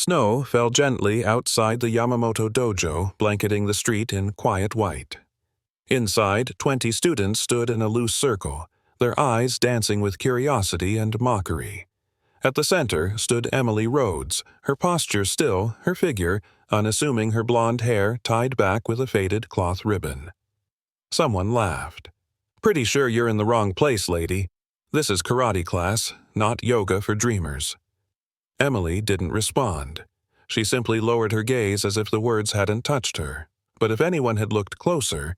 Snow fell gently outside the Yamamoto dojo, blanketing the street in quiet white. Inside, 20 students stood in a loose circle, their eyes dancing with curiosity and mockery. At the center stood Emily Rhodes, her posture still, her figure unassuming, her blonde hair tied back with a faded cloth ribbon. Someone laughed. "Pretty sure you're in the wrong place, lady. This is karate class, not yoga for dreamers." Emily didn't respond. She simply lowered her gaze as if the words hadn't touched her. But if anyone had looked closer,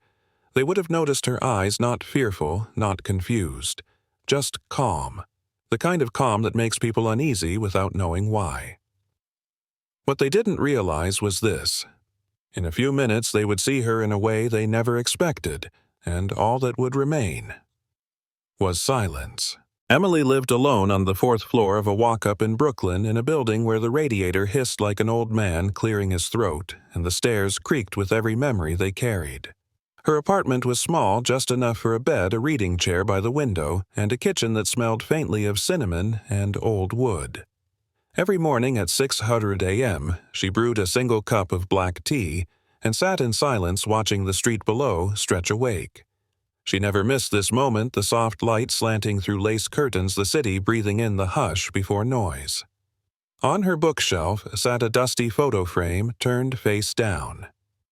they would have noticed her eyes not fearful, not confused, just calm. The kind of calm that makes people uneasy without knowing why. What they didn't realize was this. In a few minutes they would see her in a way they never expected, and all that would remain was silence. Emily lived alone on the 4th floor of a walk-up in Brooklyn in a building where the radiator hissed like an old man clearing his throat, and the stairs creaked with every memory they carried. Her apartment was small, just enough for a bed, a reading chair by the window, and a kitchen that smelled faintly of cinnamon and old wood. Every morning at 6:00 a.m., she brewed a single cup of black tea and sat in silence watching the street below stretch awake. She never missed this moment, the soft light slanting through lace curtains, the city breathing in the hush before noise. On her bookshelf sat a dusty photo frame turned face down.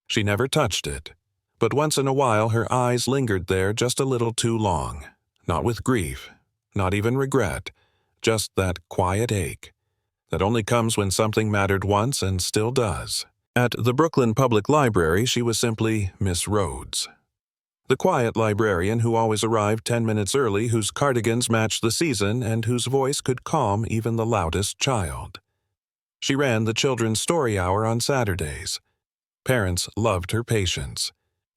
She never touched it, but once in a while her eyes lingered there just a little too long, not with grief, not even regret, just that quiet ache that only comes when something mattered once and still does. At the Brooklyn Public Library, she was simply Miss Rhodes. The quiet librarian who always arrived 10 minutes early, whose cardigans matched the season, and whose voice could calm even the loudest child. She ran the children's story hour on Saturdays. Parents loved her patience.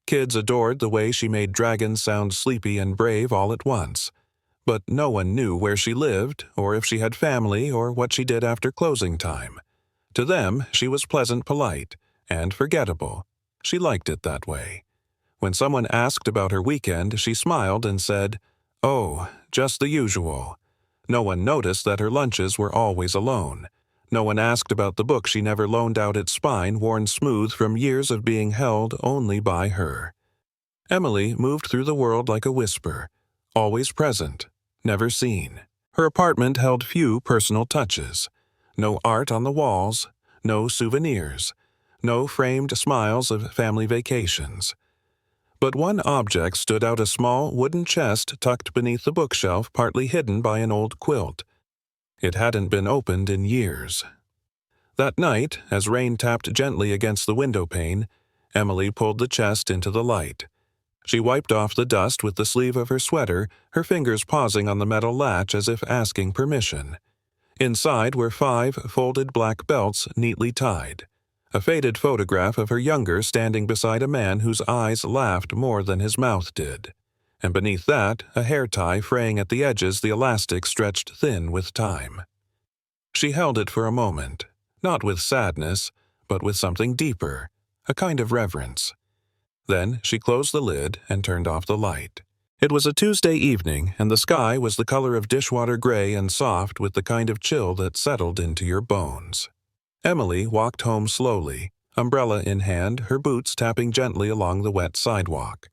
Kids adored the way she made dragons sound sleepy and brave all at once. But no one knew where she lived, or if she had family, or what she did after closing time. To them, she was pleasant, polite, and forgettable. She liked it that way. When someone asked about her weekend, she smiled and said, "Oh, just the usual." No one noticed that her lunches were always alone. No one asked about the book she never loaned out, its spine worn smooth from years of being held only by her. Emily moved through the world like a whisper, always present, never seen. Her apartment held few personal touches. No art on the walls, no souvenirs, no framed smiles of family vacations. But one object stood out, a small wooden chest tucked beneath the bookshelf, partly hidden by an old quilt. It hadn't been opened in years. That night, as rain tapped gently against the window pane, Emily pulled the chest into the light. She wiped off the dust with the sleeve of her sweater, her fingers pausing on the metal latch as if asking permission. Inside were 5 folded black belts neatly tied. A faded photograph of her younger standing beside a man whose eyes laughed more than his mouth did. And beneath that, a hair tie fraying at the edges, the elastic stretched thin with time. She held it for a moment, not with sadness, but with something deeper, a kind of reverence. Then she closed the lid and turned off the light. It was a Tuesday evening, and the sky was the color of dishwater gray and soft with the kind of chill that settled into your bones. Emily walked home slowly, umbrella in hand, her boots tapping gently along the wet sidewalk.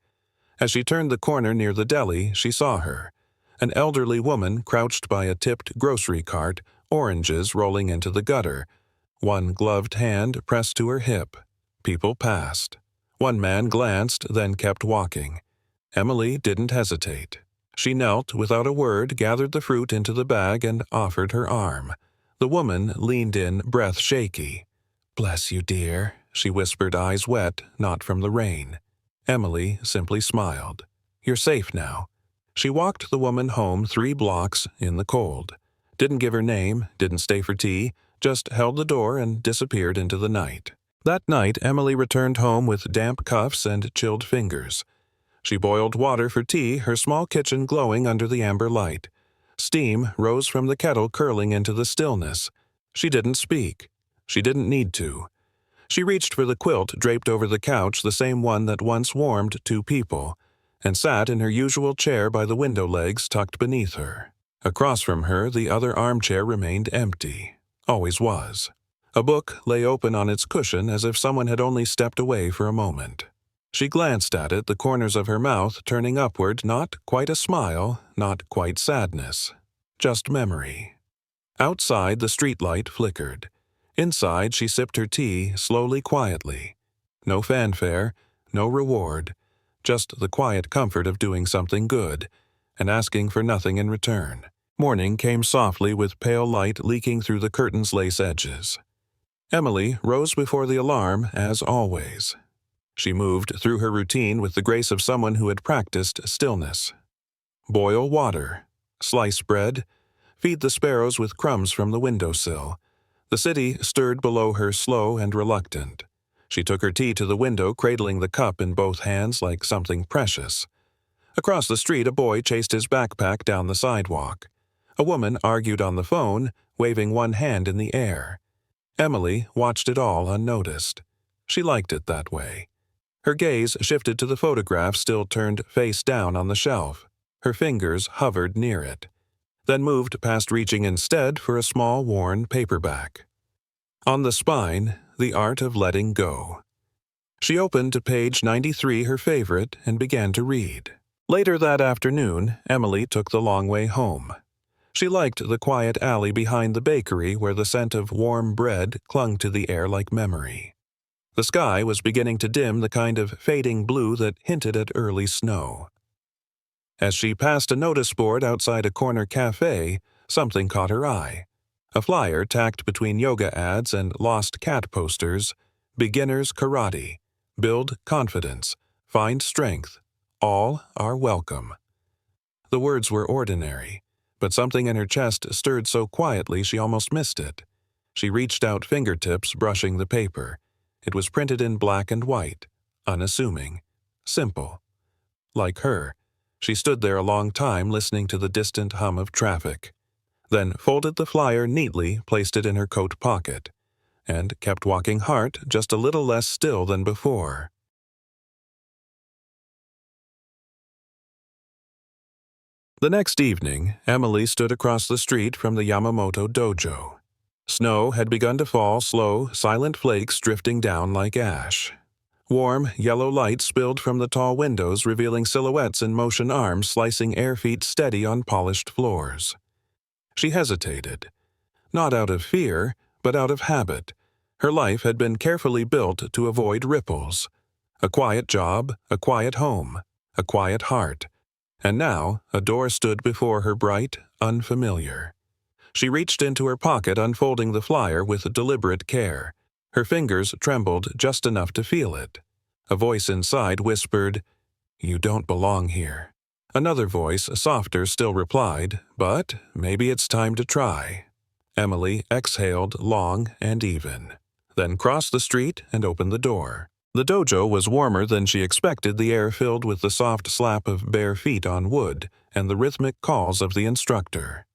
As she turned the corner near the deli, she saw her, an elderly woman crouched by a tipped grocery cart, oranges rolling into the gutter, one gloved hand pressed to her hip. People passed. One man glanced, then kept walking. Emily didn't hesitate. She knelt, without a word, gathered the fruit into the bag, and offered her arm. The woman leaned in, breath shaky. "Bless you, dear," she whispered, eyes wet, not from the rain. Emily simply smiled. "You're safe now." She walked the woman home 3 blocks in the cold. Didn't give her name, didn't stay for tea, just held the door and disappeared into the night. That night, Emily returned home with damp cuffs and chilled fingers. She boiled water for tea, her small kitchen glowing under the amber light. Steam rose from the kettle, curling into the stillness. She didn't speak. She didn't need to. She reached for the quilt draped over the couch, the same one that once warmed 2 people, and sat in her usual chair by the window legs tucked beneath her. Across from her, the other armchair remained empty. Always was. A book lay open on its cushion as if someone had only stepped away for a moment. She glanced at it, the corners of her mouth turning upward, not quite a smile, not quite sadness, just memory. Outside, the streetlight flickered. Inside, she sipped her tea, slowly, quietly. No fanfare, no reward, just the quiet comfort of doing something good, and asking for nothing in return. Morning came softly with pale light leaking through the curtain's lace edges. Emily rose before the alarm, as always. She moved through her routine with the grace of someone who had practiced stillness. Boil water, slice bread, feed the sparrows with crumbs from the windowsill. The city stirred below her, slow and reluctant. She took her tea to the window, cradling the cup in both hands like something precious. Across the street, a boy chased his backpack down the sidewalk. A woman argued on the phone, waving one hand in the air. Emily watched it all unnoticed. She liked it that way. Her gaze shifted to the photograph still turned face down on the shelf. Her fingers hovered near it, then moved past reaching instead for a small, worn paperback. On the spine, The Art of Letting Go. She opened to page 93, her favorite, and began to read. Later that afternoon, Emily took the long way home. She liked the quiet alley behind the bakery where the scent of warm bread clung to the air like memory. The sky was beginning to dim, the kind of fading blue that hinted at early snow. As she passed a notice board outside a corner cafe, something caught her eye. A flyer tacked between yoga ads and lost cat posters: Beginners Karate, Build Confidence, Find Strength, All are Welcome. The words were ordinary, but something in her chest stirred so quietly she almost missed it. She reached out fingertips, brushing the paper. It was printed in black and white, unassuming, simple. Like her, she stood there a long time listening to the distant hum of traffic, then folded the flyer neatly, placed it in her coat pocket, and kept walking, heart just a little less still than before. The next evening, Emily stood across the street from the Yamamoto dojo. Snow had begun to fall, slow, silent flakes drifting down like ash. Warm, yellow light spilled from the tall windows, revealing silhouettes in motion, arms slicing air, feet steady on polished floors. She hesitated. Not out of fear, but out of habit. Her life had been carefully built to avoid ripples. A quiet job, a quiet home, a quiet heart. And now a door stood before her, bright, unfamiliar. She reached into her pocket, unfolding the flyer with deliberate care. Her fingers trembled just enough to feel it. A voice inside whispered, "You don't belong here." Another voice, softer, still replied, "But maybe it's time to try." Emily exhaled long and even, then crossed the street and opened the door. The dojo was warmer than she expected, the air filled with the soft slap of bare feet on wood and the rhythmic calls of the instructor.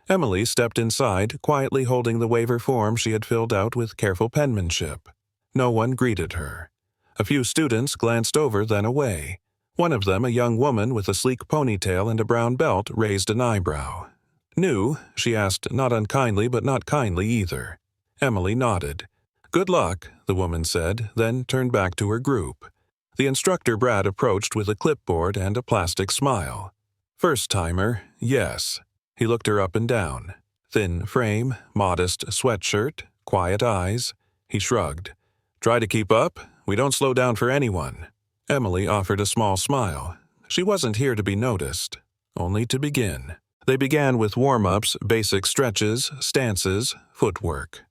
Emily stepped inside, quietly holding the waiver form she had filled out with careful penmanship. No one greeted her. A few students glanced over, then away. One of them, a young woman with a sleek ponytail and a brown belt, raised an eyebrow. "New?" she asked, not unkindly but not kindly either. Emily nodded. "Good luck," the woman said, then turned back to her group. The instructor, Brad, approached with a clipboard and a plastic smile. "First-timer, yes." He looked her up and down. Thin frame, modest sweatshirt, quiet eyes. He shrugged. "Try to keep up. We don't slow down for anyone." Emily offered a small smile. She wasn't here to be noticed, only to begin. They began with warm-ups, basic stretches, stances, footwork.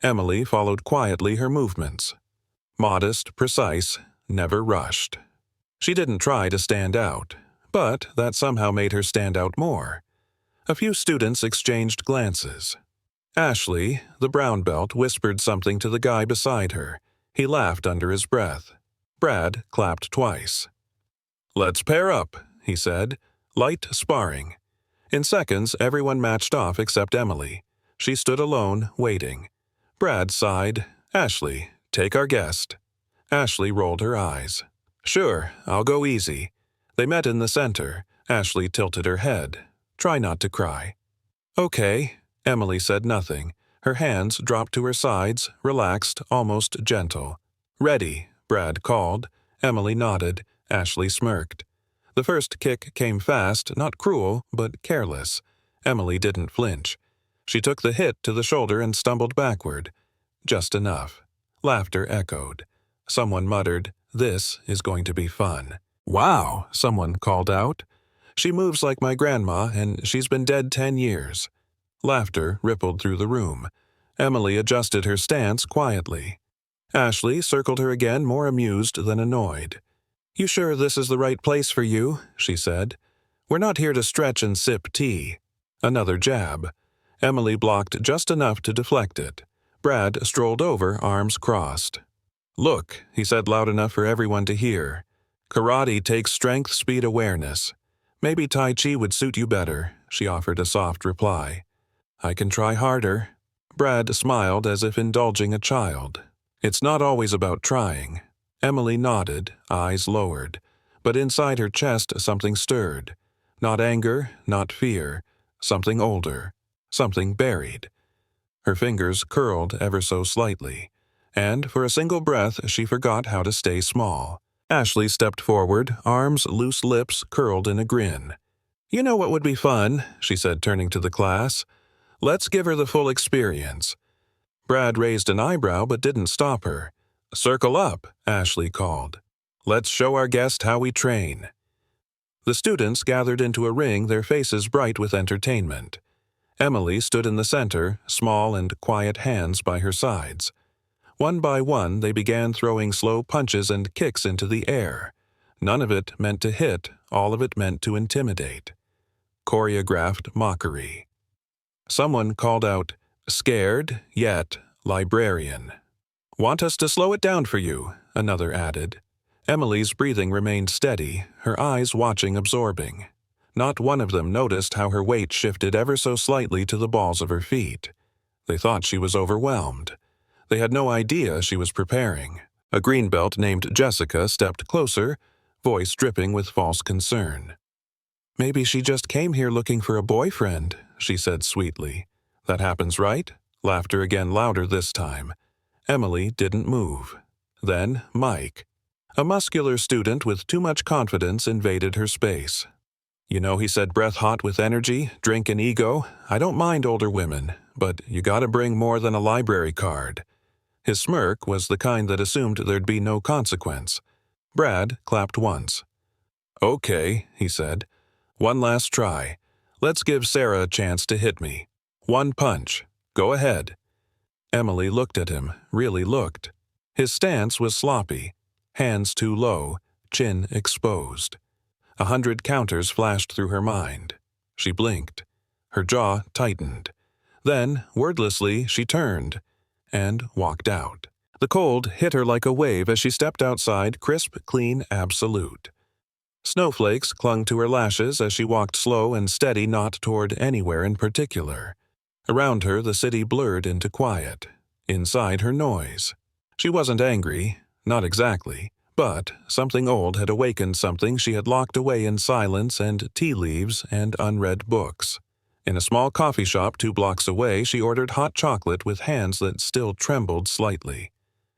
Emily followed quietly her movements. Modest, precise, never rushed. She didn't try to stand out, but that somehow made her stand out more. A few students exchanged glances. Ashley, the brown belt, whispered something to the guy beside her. He laughed under his breath. Brad clapped twice. "Let's pair up," he said. Light sparring. In seconds, everyone matched off except Emily. She stood alone, waiting. Brad sighed. "Ashley, take our guest." Ashley rolled her eyes. "Sure, I'll go easy." They met in the center. Ashley tilted her head. "Try not to cry." "Okay." Emily said nothing. Her hands dropped to her sides, relaxed, almost gentle. "Ready," Brad called. Emily nodded. Ashley smirked. The first kick came fast, not cruel, but careless. Emily didn't flinch. She took the hit to the shoulder and stumbled backward. Just enough. Laughter echoed. Someone muttered, "This is going to be fun." "Wow," someone called out. "She moves like my grandma, and she's been dead 10 years. Laughter rippled through the room. Emily adjusted her stance quietly. Ashley circled her again, more amused than annoyed. "You sure this is the right place for you?" she said. "We're not here to stretch and sip tea." Another jab. Emily blocked just enough to deflect it. Brad strolled over, arms crossed. "Look," he said loud enough for everyone to hear. "Karate takes strength, speed, awareness. Maybe Tai Chi would suit you better," she offered a soft reply. "I can try harder." Brad smiled as if indulging a child. "It's not always about trying." Emily nodded, eyes lowered. But inside her chest something stirred. Not anger, not fear. Something older. Something buried. Her fingers curled ever so slightly. And for a single breath she forgot how to stay small. Ashley stepped forward, arms, loose lips curled in a grin. "You know what would be fun," she said, turning to the class. "Let's give her the full experience." Brad raised an eyebrow but didn't stop her. "Circle up," Ashley called. "Let's show our guest how we train." The students gathered into a ring, their faces bright with entertainment. Emily stood in the center, small and quiet hands by her sides. One by one, they began throwing slow punches and kicks into the air. None of it meant to hit, all of it meant to intimidate. Choreographed mockery. Someone called out, "Scared, yet librarian." "Want us to slow it down for you," another added. Emily's breathing remained steady, her eyes watching, absorbing. Not one of them noticed how her weight shifted ever so slightly to the balls of her feet. They thought she was overwhelmed. They had no idea she was preparing. A greenbelt named Jessica stepped closer, voice dripping with false concern. "Maybe she just came here looking for a boyfriend," she said sweetly. "That happens, right?" Laughter again, louder this time. Emily didn't move. Then Mike. A muscular student with too much confidence invaded her space. "You know," he said, breath hot with energy, drink and ego, "I don't mind older women, but you gotta bring more than a library card." His smirk was the kind that assumed there'd be no consequence. Brad clapped once. "Okay," he said. "One last try. Let's give Sarah a chance to hit me. One punch. Go ahead." Emily looked at him, really looked. His stance was sloppy. Hands too low, chin exposed. 100 counters flashed through her mind. She blinked. Her jaw tightened. Then, wordlessly, she turned and walked out. The cold hit her like a wave as she stepped outside, crisp, clean, absolute. Snowflakes clung to her lashes as she walked slow and steady, not toward anywhere in particular. Around her, the city blurred into quiet. Inside her, noise. She wasn't angry, not exactly, but something old had awakened something she had locked away in silence and tea leaves and unread books. In a small coffee shop 2 blocks away, she ordered hot chocolate with hands that still trembled slightly.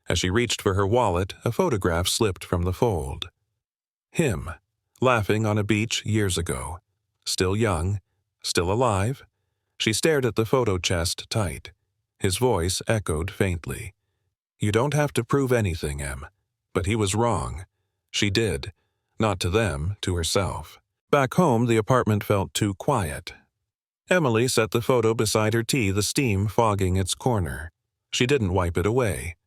As she reached for her wallet, a photograph slipped from the fold. Him, laughing on a beach years ago. Still young, still alive. She stared at the photo chest tight. His voice echoed faintly. "You don't have to prove anything, Em." But he was wrong. She did. Not to them, to herself. Back home, the apartment felt too quiet. Emily set the photo beside her tea, the steam fogging its corner. She didn't wipe it away.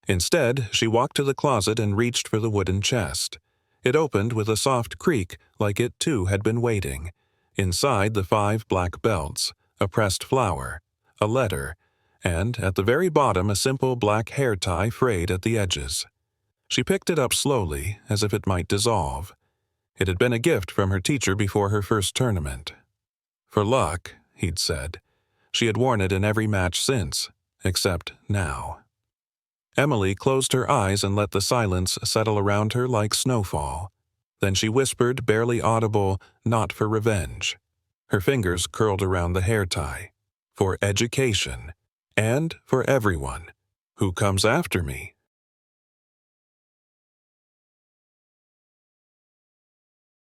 Instead, she walked to the closet and reached for the wooden chest. It opened with a soft creak, like it too had been waiting. Inside, the 5 black belts, a pressed flower, a letter, and at the very bottom a simple black hair tie frayed at the edges. She picked it up slowly, as if it might dissolve. It had been a gift from her teacher before her first tournament. "For luck," he'd said. She had worn it in every match since, except now. Emily closed her eyes and let the silence settle around her like snowfall. Then she whispered, barely audible, "Not for revenge." Her fingers curled around the hair tie. "For education. and for everyone. Who comes after me?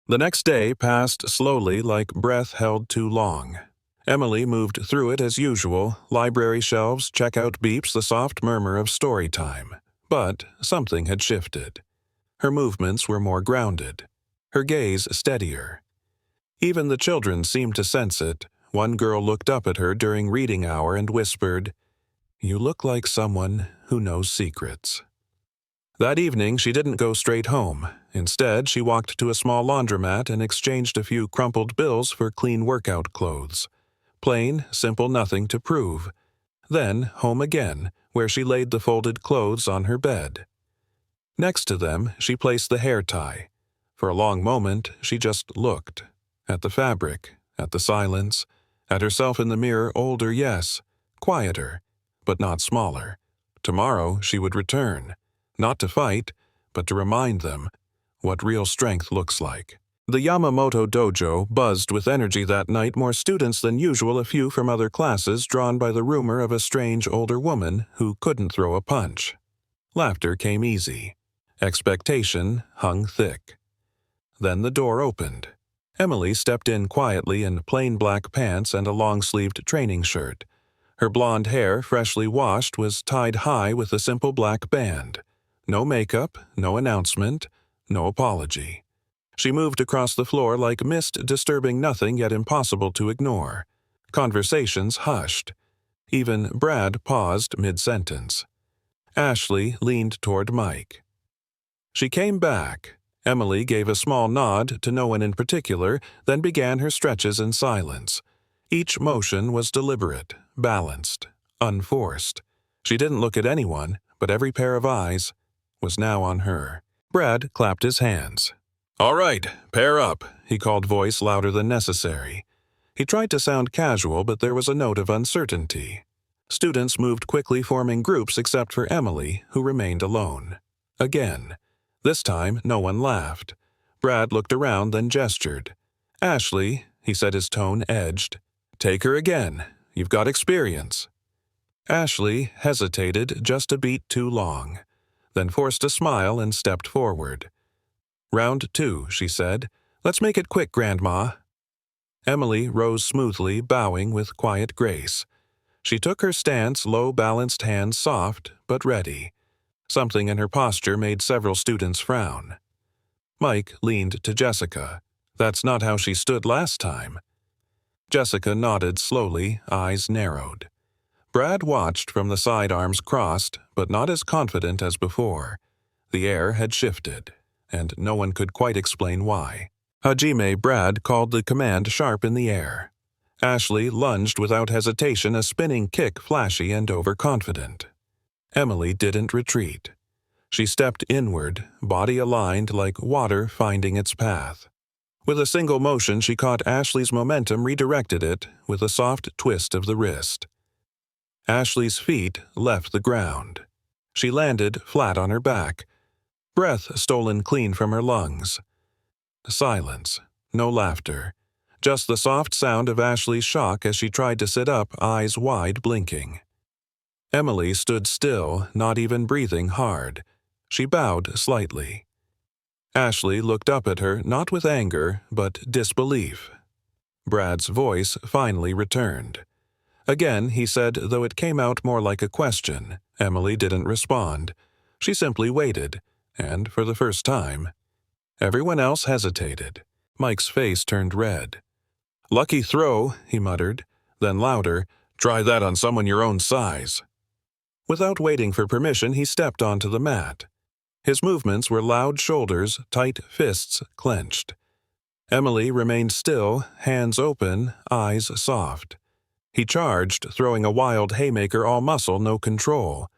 The next day passed slowly like breath held too long. Emily moved through it as usual, library shelves, checkout beeps, the soft murmur of story time. But something had shifted. Her movements were more grounded, her gaze steadier. Even the children seemed to sense it. One girl looked up at her during reading hour and whispered, "You look like someone who knows secrets." That evening, she didn't go straight home. Instead, she walked to a small laundromat and exchanged a few crumpled bills for clean workout clothes. Plain, simple nothing to prove. Then, home again, where she laid the folded clothes on her bed. Next to them, she placed the hair tie. For a long moment, she just looked. At the fabric, at the silence, at herself in the mirror, older, yes, quieter, but not smaller. Tomorrow, she would return. Not to fight, but to remind them what real strength looks like. The Yamamoto dojo buzzed with energy that night, more students than usual, a few from other classes drawn by the rumor of a strange older woman who couldn't throw a punch. Laughter came easy. Expectation hung thick. Then the door opened. Emily stepped in quietly in plain black pants and a long-sleeved training shirt. Her blonde hair, freshly washed, was tied high with a simple black band. No makeup, no announcement, no apology. She moved across the floor like mist, disturbing nothing yet impossible to ignore. Conversations hushed. Even Brad paused mid-sentence. Ashley leaned toward Mike. She came back. Emily gave a small nod to no one in particular, then began her stretches in silence. Each motion was deliberate, balanced, unforced. She didn't look at anyone, but every pair of eyes was now on her. Brad clapped his hands. "All right, pair up," he called, voice louder than necessary. He tried to sound casual, but there was a note of uncertainty. Students moved quickly, forming groups except for Emily, who remained alone. Again. This time, no one laughed. Brad looked around, then gestured. "Ashley," he said, his tone edged. "Take her again. You've got experience." Ashley hesitated just a beat too long, then forced a smile and stepped forward. "Round 2, she said. "Let's make it quick, Grandma." Emily rose smoothly, bowing with quiet grace. She took her stance, low, balanced hands soft but ready. Something in her posture made several students frown. Mike leaned to Jessica. "That's not how she stood last time." Jessica nodded slowly, eyes narrowed. Brad watched from the sidearms crossed, but not as confident as before. The air had shifted, and no one could quite explain why. Hajime Brad called the command sharp in the air. Ashley lunged without hesitation, a spinning kick flashy and overconfident. Emily didn't retreat. She stepped inward, body aligned like water finding its path. With a single motion, she caught Ashley's momentum, redirected it with a soft twist of the wrist. Ashley's feet left the ground. She landed flat on her back, breath stolen clean from her lungs. Silence, no laughter, just the soft sound of Ashley's shock as she tried to sit up, eyes wide, blinking. Emily stood still, not even breathing hard. She bowed slightly. Ashley looked up at her, not with anger, but disbelief. Brad's voice finally returned. Again, he said, though it came out more like a question. Emily didn't respond. She simply waited, and for the first time, everyone else hesitated. Mike's face turned red. "Lucky throw," he muttered. Then louder, "Try that on someone your own size." Without waiting for permission, he stepped onto the mat. His movements were loud shoulders, tight fists clenched. Emily remained still, hands open, eyes soft. He charged, throwing a wild haymaker, all muscle, no control.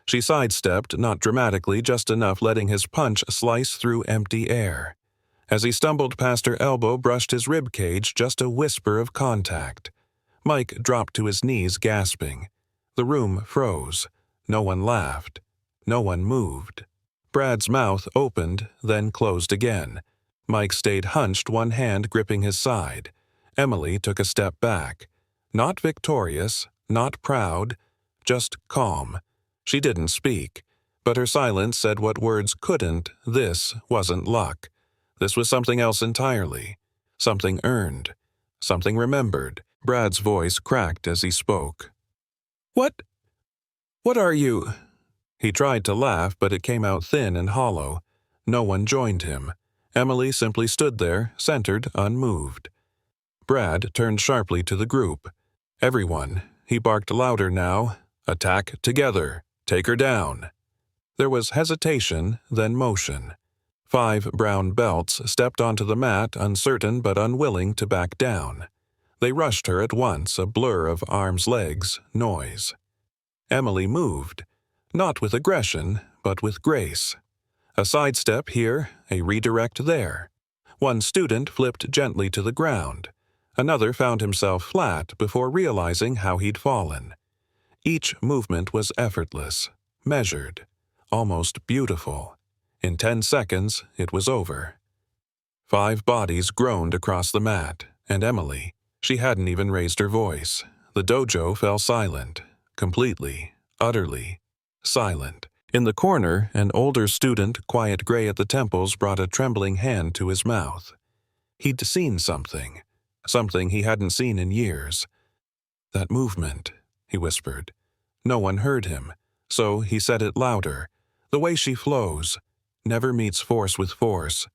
She sidestepped, not dramatically, just enough, letting his punch slice through empty air. As he stumbled past her elbow, brushed his rib cage, just a whisper of contact. Mike dropped to his knees, gasping. The room froze. No one laughed. No one moved. Brad's mouth opened, then closed again. Mike stayed hunched, one hand gripping his side. Emily took a step back. Not victorious, not proud, just calm. She didn't speak, but her silence said what words couldn't. This wasn't luck. This was something else entirely. Something earned. Something remembered. Brad's voice cracked as he spoke. What are you?" He tried to laugh, but it came out thin and hollow. No one joined him. Emily simply stood there, centered, unmoved. Brad turned sharply to the group. "Everyone," he barked louder now. "Attack together. Take her down." There was hesitation, then motion. 5 brown belts stepped onto the mat, uncertain but unwilling to back down. They rushed her at once, a blur of arms, legs, noise. Emily moved, not with aggression, but with grace. A sidestep here, a redirect there. One student flipped gently to the ground. Another found himself flat before realizing how he'd fallen. Each movement was effortless, measured, almost beautiful. In 10 seconds, it was over. 5 bodies groaned across the mat, and Emily, she hadn't even raised her voice. The dojo fell silent, completely, utterly, silent. In the corner, an older student, quiet gray at the temples, brought a trembling hand to his mouth. He'd seen something he hadn't seen in years. "That movement," he whispered. No one heard him, so he said it louder. "The way she flows, never meets force with force."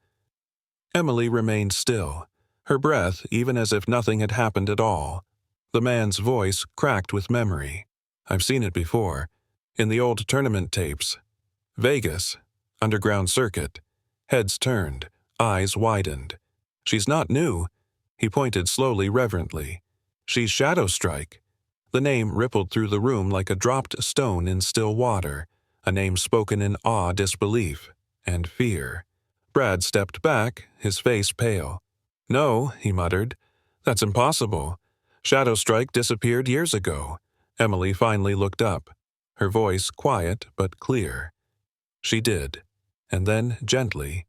Emily remained still, her breath even as if nothing had happened at all. The man's voice cracked with memory. "I've seen it before. In the old tournament tapes. Vegas. Underground circuit." Heads turned, eyes widened. "She's not new." He pointed slowly, reverently. "She's Shadow Strike." The name rippled through the room like a dropped stone in still water, a name spoken in awe, disbelief, and fear. Brad stepped back, his face pale. "No," he muttered. "That's impossible. Shadow Strike disappeared years ago." Emily finally looked up, her voice quiet but clear. "She did." And then, gently,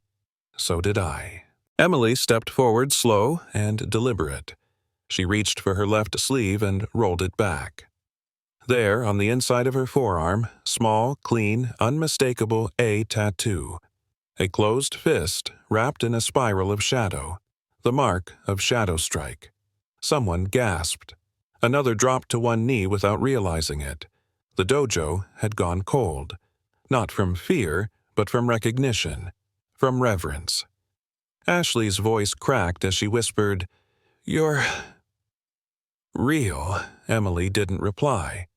"So did I." Emily stepped forward, slow and deliberate. She reached for her left sleeve and rolled it back. There, on the inside of her forearm, small, clean, unmistakable A tattoo. A closed fist wrapped in a spiral of shadow. The mark of Shadow Strike. Someone gasped. Another dropped to one knee without realizing it. The dojo had gone cold. Not from fear, but from recognition. From reverence. Ashley's voice cracked as she whispered, "You're real." Emily didn't reply.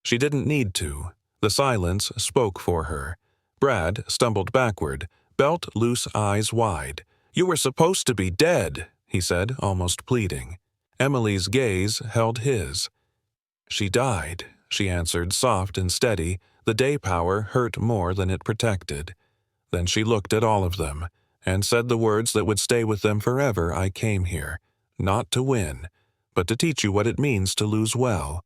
She didn't need to. The silence spoke for her. Brad stumbled backward, belt loose, eyes wide. "You were supposed to be dead," he said, almost pleading. Emily's gaze held his. "She died," she answered, soft and steady. The day power hurt more than it protected. Then she looked at all of them, and said the words that would stay with them forever. "I came here, not to win, but to teach you what it means to lose well."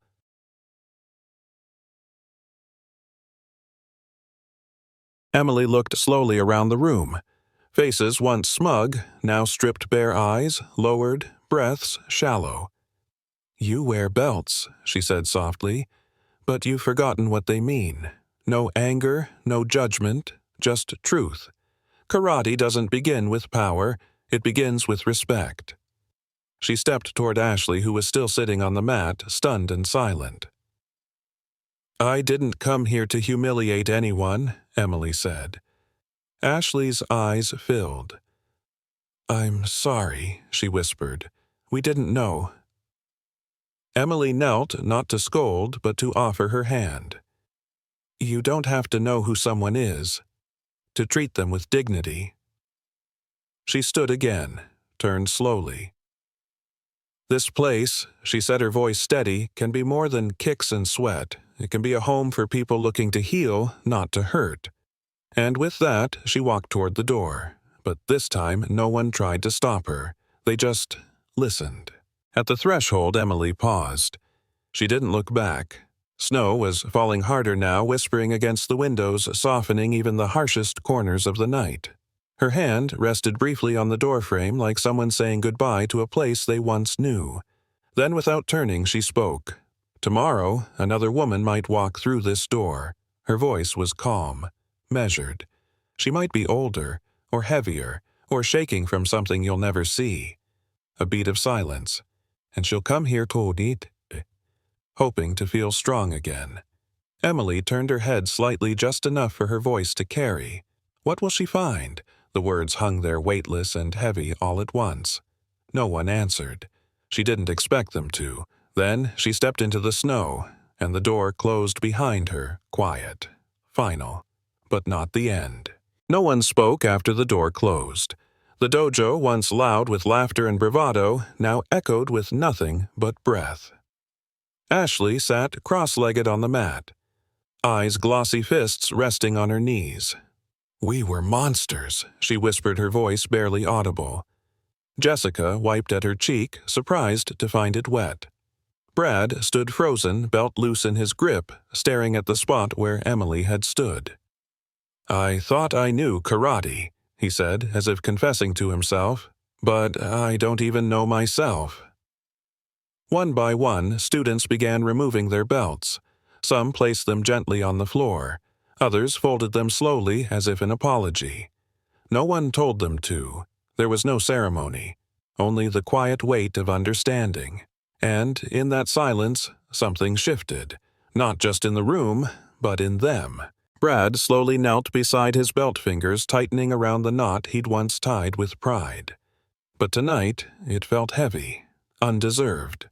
Emily looked slowly around the room. Faces once smug, now stripped bare, eyes lowered, breaths shallow. "You wear belts," she said softly, "but you've forgotten what they mean. No anger, no judgment, just truth. Karate doesn't begin with power, it begins with respect." She stepped toward Ashley, who was still sitting on the mat, stunned and silent. "I didn't come here to humiliate anyone," Emily said. Ashley's eyes filled. "I'm sorry," she whispered. "We didn't know." Emily knelt, not to scold, but to offer her hand. "You don't have to know who someone is, to treat them with dignity." She stood again, turned slowly. "This place," she said, her voice steady, "can be more than kicks and sweat. It can be a home for people looking to heal, not to hurt." And with that, she walked toward the door. But this time, no one tried to stop her. They just listened. At the threshold, Emily paused. She didn't look back. Snow was falling harder now, whispering against the windows, softening even the harshest corners of the night. Her hand rested briefly on the doorframe, like someone saying goodbye to a place they once knew. Then, without turning, she spoke. Tomorrow, another woman might walk through this door. Her voice was calm, measured. She might be older, or heavier, or shaking from something you'll never see. A beat of silence, and she'll come here tonight, hoping to feel strong again. Emily turned her head slightly just enough for her voice to carry. What will she find? The words hung there weightless and heavy all at once. No one answered. She didn't expect them to. Then she stepped into the snow, and the door closed behind her, quiet, final, but not the end. No one spoke after the door closed. The dojo, once loud with laughter and bravado, now echoed with nothing but breath. Ashley sat cross-legged on the mat, eyes glossy fists resting on her knees. "We were monsters," she whispered, her voice barely audible. Jessica wiped at her cheek, surprised to find it wet. Brad stood frozen, belt loose in his grip, staring at the spot where Emily had stood. "I thought I knew karate," he said, as if confessing to himself, "but I don't even know myself." One by one, students began removing their belts. Some placed them gently on the floor. Others folded them slowly, as if in apology. No one told them to. There was no ceremony, only the quiet weight of understanding. And in that silence, something shifted, not just in the room, but in them. Brad slowly knelt beside his belt fingers, tightening around the knot he'd once tied with pride. But tonight, it felt heavy, undeserved.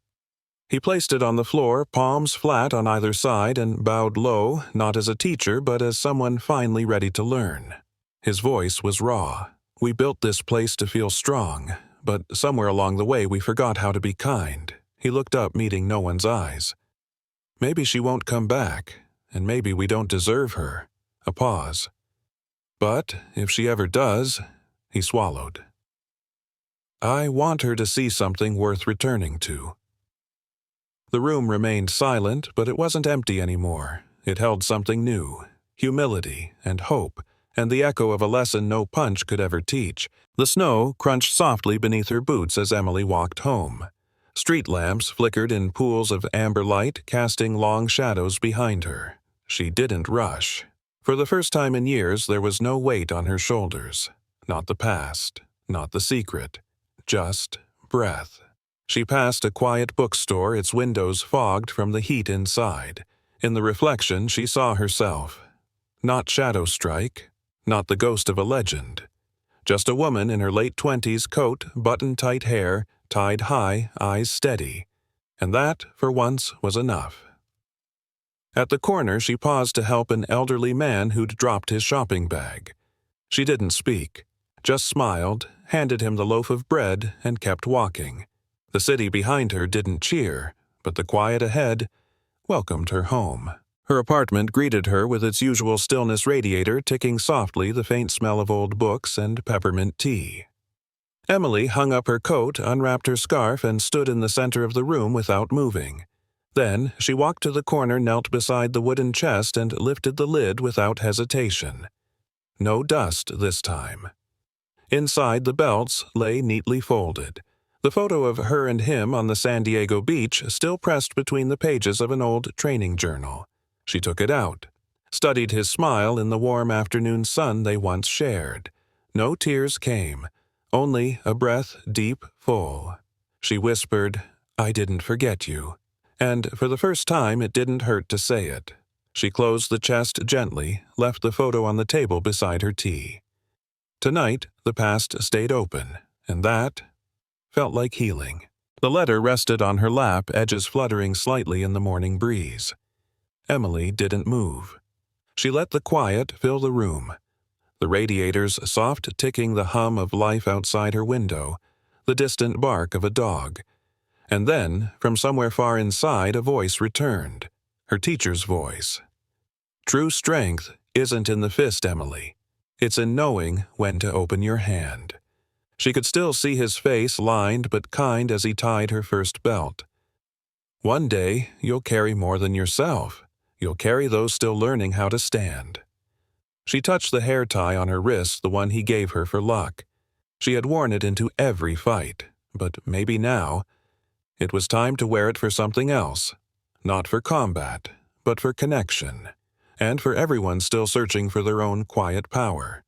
He placed it on the floor, palms flat on either side, and bowed low, not as a teacher, but as someone finally ready to learn. His voice was raw. "We built this place to feel strong, but somewhere along the way we forgot how to be kind." He looked up, meeting no one's eyes. "Maybe she won't come back, and maybe we don't deserve her." A pause. "But if she ever does," he swallowed. "I want her to see something worth returning to." The room remained silent, but it wasn't empty anymore. It held something new, humility and hope, and the echo of a lesson no punch could ever teach. The snow crunched softly beneath her boots as Emily walked home. Street lamps flickered in pools of amber light, casting long shadows behind her. She didn't rush. For the first time in years, there was no weight on her shoulders. Not the past, not the secret, just breath. She passed a quiet bookstore, its windows fogged from the heat inside. In the reflection, she saw herself. Not Shadow Strike, not the ghost of a legend. Just a woman in her late 20s, coat, button-tight hair, tied high, eyes steady. And that, for once, was enough. At the corner, she paused to help an elderly man who'd dropped his shopping bag. She didn't speak, just smiled, handed him the loaf of bread, and kept walking. The city behind her didn't cheer, but the quiet ahead welcomed her home. Her apartment greeted her with its usual stillness radiator ticking softly, the faint smell of old books and peppermint tea. Emily hung up her coat, unwrapped her scarf, and stood in the center of the room without moving. Then she walked to the corner, knelt beside the wooden chest, and lifted the lid without hesitation. No dust this time. Inside, the belts lay neatly folded. The photo of her and him on the San Diego beach still pressed between the pages of an old training journal. She took it out, studied his smile in the warm afternoon sun they once shared. No tears came, only a breath deep, full. She whispered, "I didn't forget you." And for the first time, it didn't hurt to say it. She closed the chest gently, left the photo on the table beside her tea. Tonight, the past stayed open, and that felt like healing. The letter rested on her lap, edges fluttering slightly in the morning breeze. Emily didn't move. She let the quiet fill the room. The radiator's soft ticking, the hum of life outside her window, the distant bark of a dog. And then, from somewhere far inside, a voice returned. Her teacher's voice. "True strength isn't in the fist, Emily. It's in knowing when to open your hand." She could still see his face, lined but kind as he tied her first belt. "One day, you'll carry more than yourself. You'll carry those still learning how to stand." She touched the hair tie on her wrist, the one he gave her for luck. She had worn it into every fight, but maybe now it was time to wear it for something else. not for combat, but for connection, and for everyone still searching for their own quiet power.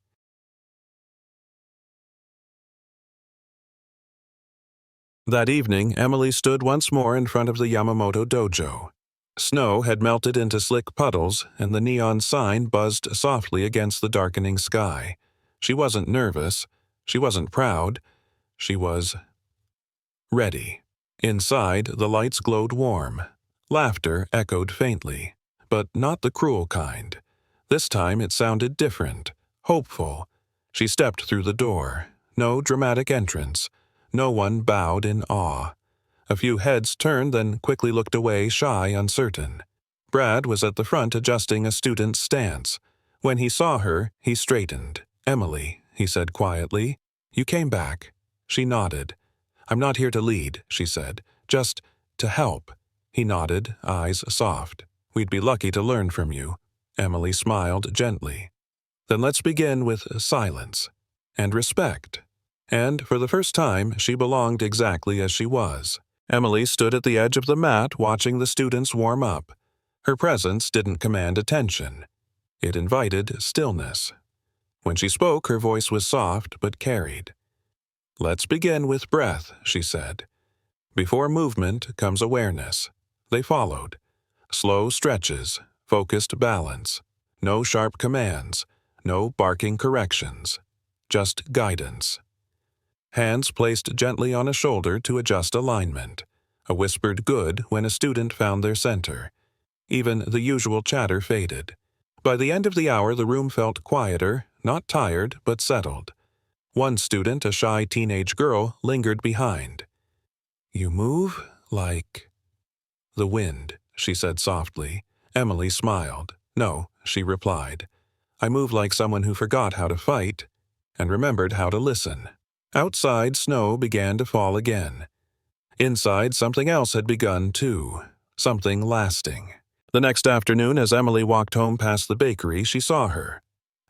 That evening, Emily stood once more in front of the Yamamoto dojo. Snow had melted into slick puddles, and the neon sign buzzed softly against the darkening sky. She wasn't nervous. She wasn't proud. She was ready. Inside, the lights glowed warm. Laughter echoed faintly, but not the cruel kind. This time it sounded different, hopeful. She stepped through the door. No dramatic entrance. No one bowed in awe. A few heads turned, then quickly looked away, shy, uncertain. Brad was at the front adjusting a student's stance. When he saw her, he straightened. "Emily," he said quietly, "you came back." She nodded. "I'm not here to lead," she said, "just to help." He nodded, eyes soft. "We'd be lucky to learn from you." Emily smiled gently. "Then let's begin with silence and respect." And for the first time, she belonged exactly as she was. Emily stood at the edge of the mat watching the students warm up. Her presence didn't command attention. It invited stillness. When she spoke, her voice was soft but carried. "Let's begin with breath," she said. Before movement comes awareness. They followed. Slow stretches, focused balance. No sharp commands, no barking corrections. Just guidance. Hands placed gently on a shoulder to adjust alignment. A whispered good when a student found their center. Even the usual chatter faded. By the end of the hour, the room felt quieter, not tired, but settled. One student, a shy teenage girl, lingered behind. "You move like the wind," she said softly. Emily smiled. "No," she replied. "I move like someone who forgot how to fight and remembered how to listen." Outside, snow began to fall again. Inside, something else had begun too. Something lasting. The next afternoon, as Emily walked home past the bakery, she saw her.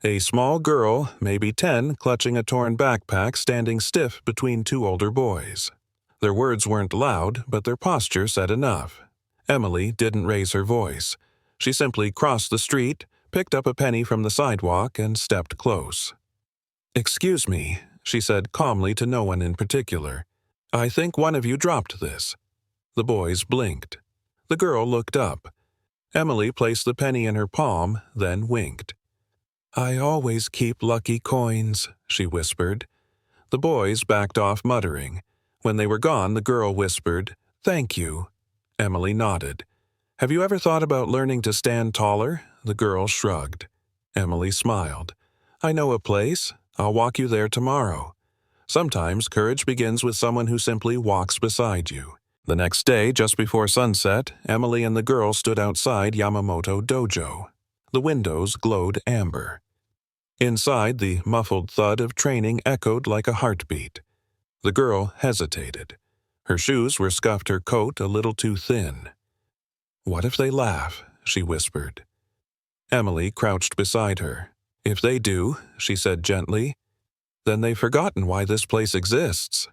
A small girl, maybe 10, clutching a torn backpack, standing stiff between two older boys. Their words weren't loud, but their posture said enough. Emily didn't raise her voice. She simply crossed the street, picked up a penny from the sidewalk, and stepped close. "Excuse me," she said calmly to no one in particular. "I think one of you dropped this." The boys blinked. The girl looked up. Emily placed the penny in her palm, then winked. "I always keep lucky coins," she whispered. The boys backed off, muttering. When they were gone, the girl whispered, "Thank you." Emily nodded. "Have you ever thought about learning to stand taller?" The girl shrugged. Emily smiled. "I know a place. I'll walk you there tomorrow." Sometimes courage begins with someone who simply walks beside you. The next day, just before sunset, Emily and the girl stood outside Yamamoto Dojo. The windows glowed amber. Inside, the muffled thud of training echoed like a heartbeat. The girl hesitated. Her shoes were scuffed, her coat a little too thin. "What if they laugh?" she whispered. Emily crouched beside her. "If they do," she said gently, "then they've forgotten why this place exists."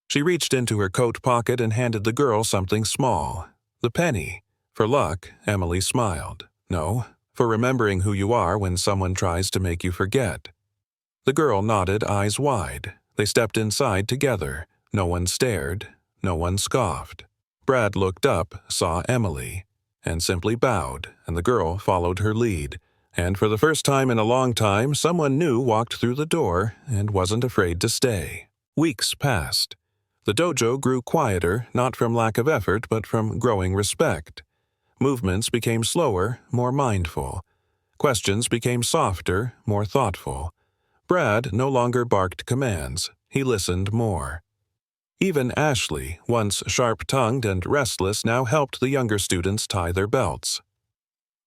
She reached into her coat pocket and handed the girl something small. The penny. For luck, Emily smiled. "No, for remembering who you are when someone tries to make you forget." The girl nodded, eyes wide. They stepped inside together. No one stared. No one scoffed. Brad looked up, saw Emily, and simply bowed, and the girl followed her lead. And for the first time in a long time, someone new walked through the door and wasn't afraid to stay. Weeks passed. The dojo grew quieter, not from lack of effort, but from growing respect. Movements became slower, more mindful. Questions became softer, more thoughtful. Brad no longer barked commands. He listened more. Even Ashley, once sharp-tongued and restless, now helped the younger students tie their belts.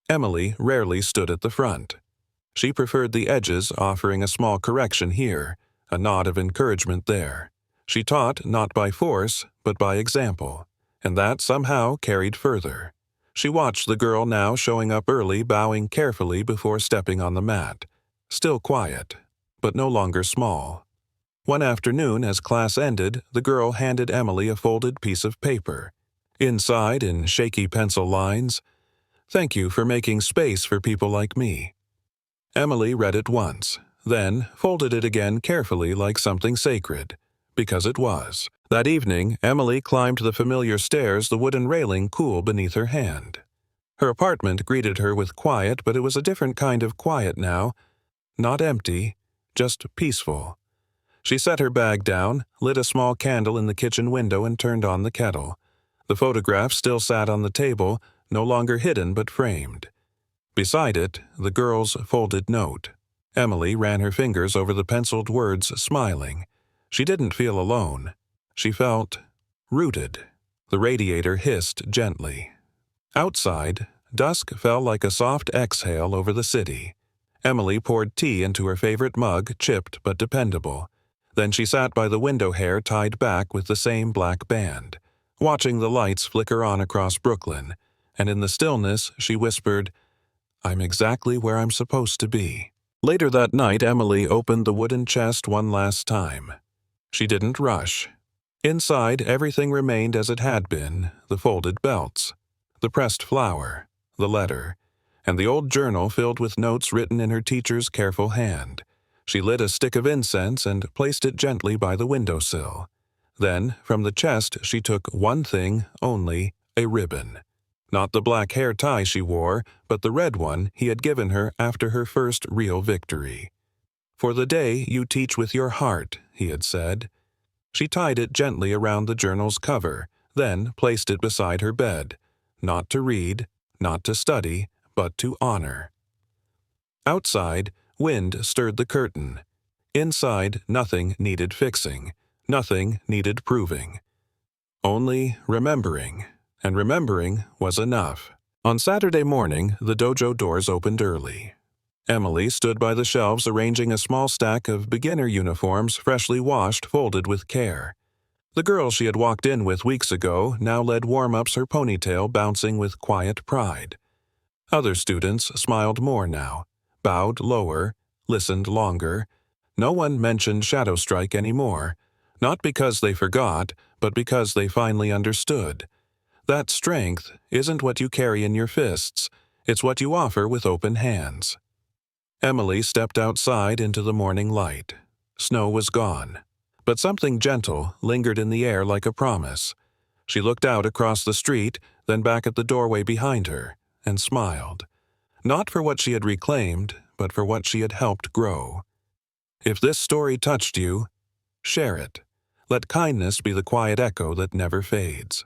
Emily rarely stood at the front. She preferred the edges, offering a small correction here, a nod of encouragement there. She taught not by force, but by example, and that somehow carried further. She watched the girl now showing up early, bowing carefully before stepping on the mat. Still quiet, but no longer small. One afternoon, as class ended, the girl handed Emily a folded piece of paper. Inside, in shaky pencil lines, "Thank you for making space for people like me." Emily read it once, then folded it again carefully like something sacred, because it was. That evening, Emily climbed the familiar stairs, the wooden railing cool beneath her hand. Her apartment greeted her with quiet, but it was a different kind of quiet now. Not empty, just peaceful. She set her bag down, lit a small candle in the kitchen window, and turned on the kettle. The photograph still sat on the table, no longer hidden but framed. Beside it, the girl's folded note. Emily ran her fingers over the penciled words, smiling. She didn't feel alone. She felt rooted. The radiator hissed gently. Outside, dusk fell like a soft exhale over the city. Emily poured tea into her favorite mug, chipped but dependable. Then she sat by the window hair tied back with the same black band, watching the lights flicker on across Brooklyn, and in the stillness she whispered, "I'm exactly where I'm supposed to be." Later that night, Emily opened the wooden chest one last time. She didn't rush. Inside, everything remained as it had been, the folded belts, the pressed flower, the letter, and the old journal filled with notes written in her teacher's careful hand. She lit a stick of incense and placed it gently by the windowsill. Then, from the chest, she took one thing only, a ribbon. Not the black hair tie she wore, but the red one he had given her after her first real victory. "For the day you teach with your heart," he had said. She tied it gently around the journal's cover, then placed it beside her bed, not to read, not to study, but to honor. Outside, wind stirred the curtain. Inside, nothing needed fixing, nothing needed proving. Only remembering, and remembering was enough. On Saturday morning, the dojo doors opened early. Emily stood by the shelves arranging a small stack of beginner uniforms freshly washed, folded with care. The girl she had walked in with weeks ago now led warm-ups, her ponytail bouncing with quiet pride. Other students smiled more now, bowed lower, listened longer. No one mentioned Shadow Strike anymore, not because they forgot, but because they finally understood. That strength isn't what you carry in your fists, it's what you offer with open hands. Emily stepped outside into the morning light. Snow was gone, but something gentle lingered in the air like a promise. She looked out across the street, then back at the doorway behind her, and smiled. Not for what she had reclaimed, but for what she had helped grow. If this story touched you, share it. Let kindness be the quiet echo that never fades.